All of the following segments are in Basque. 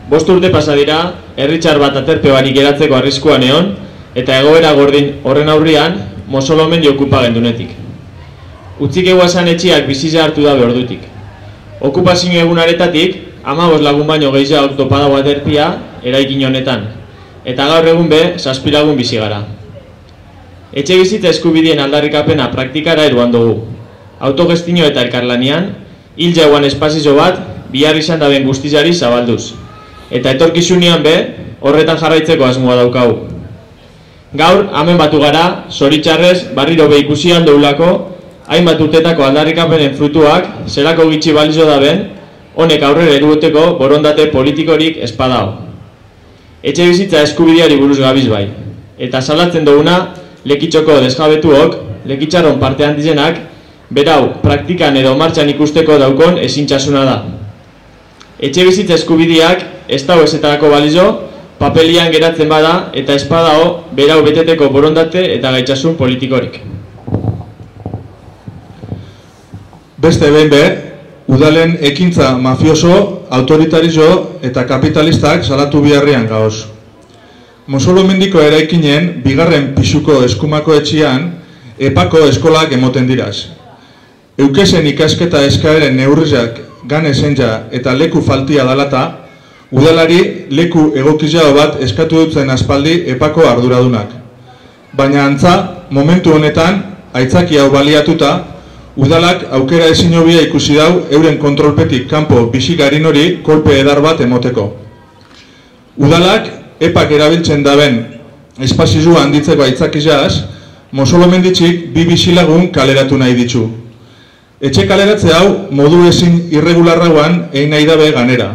5 urte pasa dira, herritxar bat aterpe barik geratzeko arriskuan egon, eta egoera gordin horren aurrian, Mosolomendi okupa gendunetik. Utzik eguazan etxiak biziza hartu da ordutik. Okupazio egun aretatik, 15 lagun baino gehiago topadago aterpia eraikin honetan, eta gaur egun 7 lagun bizi gara. Etxe bizitza eskubideen aldarrikapena praktikara eruan dugu. Autogestino eta elkarlanian, hil jauan espazio bat, bihar izan daben guztizari zabalduz. Eta etorkizunean horretan jarraitzeko asmoa daukagu. Gaur, hemen batu gara, zoritxarrez, barriro ikusi aldoulako, hainbat urtetako aldarrikapenen frutuak, zelako gitxi balizo daben, honek aurrera erugoteko borondate politikorik espadao. Etxe bizitza eskubideari buruz gabiz bai. Eta salatzen duguna, Lekitxoko desjabetuok, lekitxarron parte handizenak, berau, praktikan edo martxan ikusteko daukon ezintxasuna da. Etxe bizitza eskubideak, ez dago ezetarako balizo, papelian geratzen bada eta espadao berau beteteko borondate eta gaitxasun politikorik. Beste behin udalen ekintza mafioso, autoritarizo eta kapitalistak salatu biharrian gaoz. Mosolomendiko eraikinen, bigarren pisuko eskumako etxian, epako eskolak emoten diraz. Eukesen ikasketa eskaeren neurrizak ganezen ja eta leku faltia dalata, udalari leku egokizao bat eskatu dutzen aspaldi epako arduradunak. Baina antza, momentu honetan, aitzaki hau baliatuta, udalak aukera ezinobia ikusi dau euren kontrolpetik kanpo bisigarin hori kolpe edar bat emoteko. Udalak epak erabiltzen daben espazizua handitzeko aitzakizaz, Mosolomenditxik 2 bisilagun kaleratu nahi ditzu. Etxe kaleratze hau modu ezin irregularrauan egin nahi dabe ganera.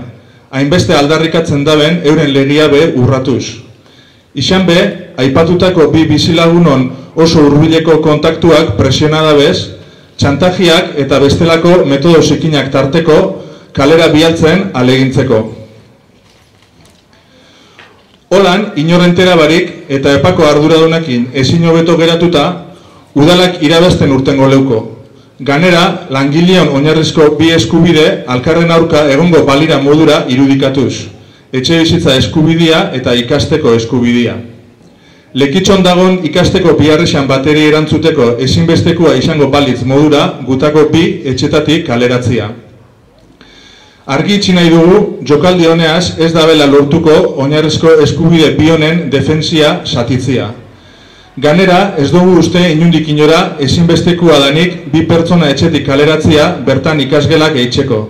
Hainbeste aldarrikatzen daben euren legia urratuz. Izan aipatutako 2 bisilagunon oso hurbileko kontaktuak presiona dabez, txantajiak eta bestelako metodo zikinak tarteko kalera bialtzen alegintzeko. Holan, inorrentera barik eta epako arduradunekin ezin hobeto geratuta, udalak irabazten urtengo leuko. Ganera, langileon oinarrizko 2 eskubide alkarren aurka egongo balira modura irudikatuz. Etxe bizitza eskubidea eta ikasteko eskubidea. Lekitxon dagon ikasteko biharrexan bateri erantzuteko ezinbestekoa izango balitz modura gutako 2 etxetatik kaleratzia. Argi itxi nahi dugu, jokaldi honeaz ez dabela lortuko oinarrizko eskubide bionen defensia satitzia. Ganera, ez dugu uste inundik inora ezinbestekoa danik 2 pertsona etxetik kaleratzia bertan ikasgelak eitzeko.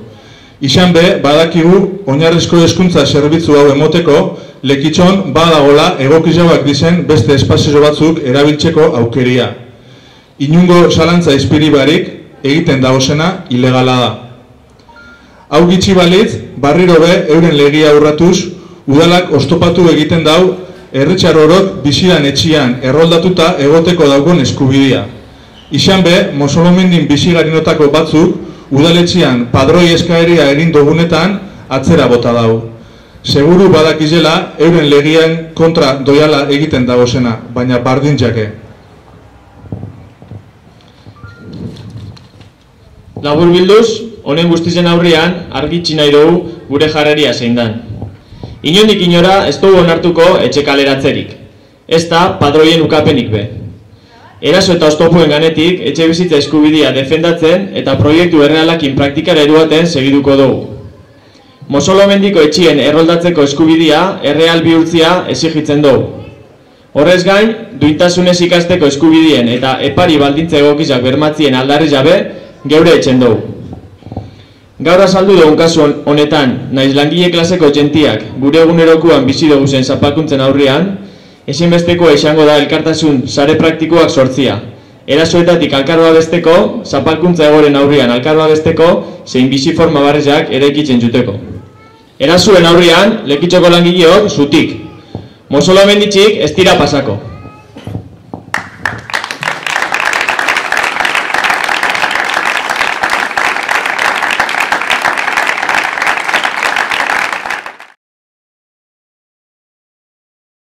Izan badakigu oinarrizko hezkuntza zerbitzu hau emoteko, Lekitxon badagola egokizauak dizen beste espazio batzuk erabiltzeko aukeria. Inungo zalantza izpiri barik egiten dagozena ilegala da. Hau gitxi balitz, barriro euren legia urratuz, udalak oztopatu egiten dau herritxar orok bizidan etxian erroldatuta egoteko daukon eskubidea. Izan Mosolomendin bizigarinotako batzuk udaletxian padroi eskaeria egin dugunetan atzera bota dau. Seguru badakizela euren legian kontra doiala egiten dagozena, baina bardintzake. Labur bilduz, honen guztizen aurrian argitxi nahi dugu gure jarreria zein dan. Inondik inora ez dugu onartuko etxe kaleratzerik, ez da padroien ukapenik Eraso eta oztopuen ganetik etxe bizitza eskubidea defendatzen eta proiektu errealakin praktikara eruaten segiduko dugu. Mosolomendiko etxien erroldatzeko eskubidea erreal bihurtzia exigitzen dugu. Horrez gain, duintasunez ikasteko eskubideen eta epari baldintza egokizak bermatzien aldarri jabe geure etxen dugu. Gaur azaldu dugun kasu honetan, naiz langile klaseko jentiak gure egunerokuan bizi dugu zen zapalkuntzen aurrian, ezinbestekoa izango da elkartasun sare praktikoak sortzia. Erasoetatik alkarroa besteko, zapalkuntza egoren aurrian alkarroa besteko, zein bizi forma barrizak eraikitzen juteko. Erasoen aurrian, Lekitxoko langileok zutik. Mosolomenditxik ez dira pasako.